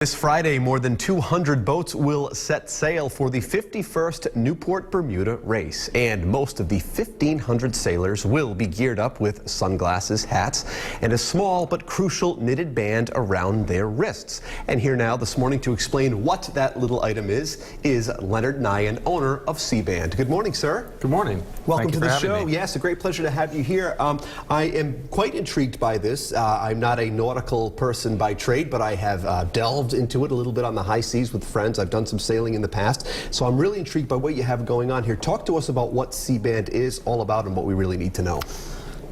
This Friday, more than 200 boats will set sail for the 51st Newport Bermuda race, and most of the 1,500 sailors will be geared up with sunglasses, hats, and a small but crucial knitted band around their wrists. And here now this morning to explain what that little item is Leonard Nyan, owner of C-Band. Good morning, sir. Good morning. Welcome to the show. Yes, a great pleasure to have you here. I am quite intrigued by this. I'm not a nautical person by trade, but I have delved into it a little bit on the high seas with friends. I've done some sailing in the past, so I'm really intrigued by what you have going on here. Talk to us about what C-Band is all about and what we really need to know.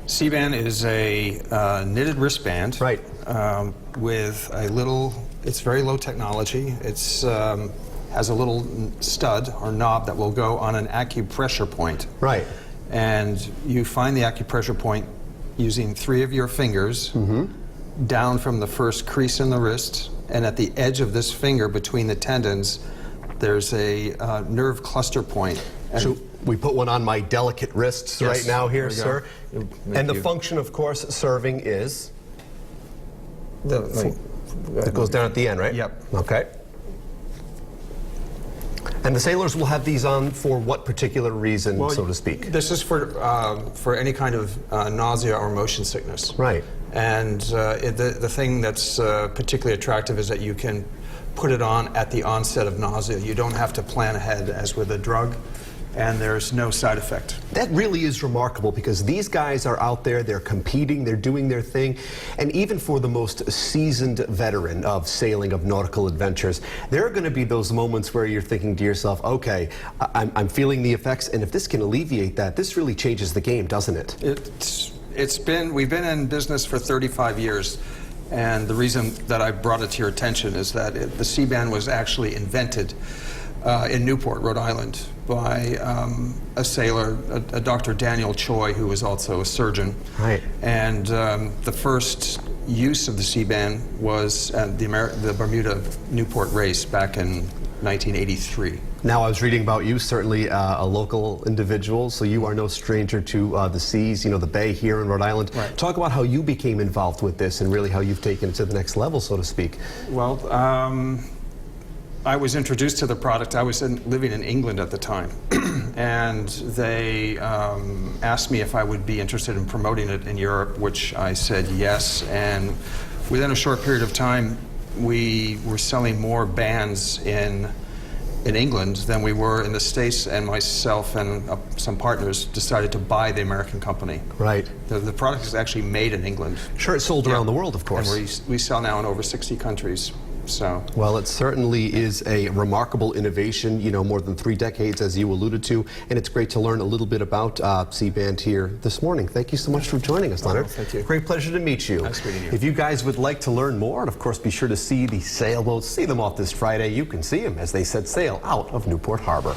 C-Band is a knitted wristband, right? With a little. It's very low technology. It's has a little stud or knob that will go on an acupressure point. Right. And you find the acupressure point using 3 of your fingers down from the first crease in the wrist. And at the edge of this finger, between the tendons, there's a nerve cluster point. And so we put one on my delicate wrists right now here, sir. And the function, of course, serving is? It goes down at the end, right? Yep. Okay. And the sailors will have these on for what particular reason, so to speak? This is for any kind of nausea or motion sickness. Right. And the thing that's particularly attractive is that you can put it on at the onset of nausea. You don't have to plan ahead as with a drug, and there's no side effect. That really is remarkable because these guys are out there, they're competing, they're doing their thing, and even for the most seasoned veteran of sailing, of nautical adventures, there are going to be those moments where you're thinking to yourself, okay, I'm feeling the effects, and if this can alleviate that, this really changes the game, doesn't it? We've been in business for 35 years, and the reason that I brought it to your attention is that the C-Band was actually invented in Newport, Rhode Island, by a sailor, a Dr. Daniel Choi, who was also a surgeon. Right. And the first use of the C-Band was at the Bermuda Newport race back in 1983. Now, I was reading about you, certainly a local individual, so you are no stranger to the seas, you know, the bay here in Rhode Island. Right. Talk about how you became involved with this and really how you've taken it to the next level, so to speak. Well, I was introduced to the product. I was living in England at the time, and they asked me if I would be interested in promoting it in Europe, which I said yes, and within a short period of time, we were selling more bands in England than we were in the States, and myself and some partners decided to buy the American company. Right. The product is actually made in England. Sure, it's sold around the world, of course. And we sell now in over 60 countries. So. Well, it certainly is a remarkable innovation, you know, more than 3 decades, as you alluded to, and it's great to learn a little bit about C-Band here this morning. Thank you so much for joining us, Leonard. Thank you. Great pleasure to meet you. Nice meeting you. If you guys would like to learn more, and of course be sure to see the sailboats, see them off this Friday, you can see them as they set sail out of Newport Harbor.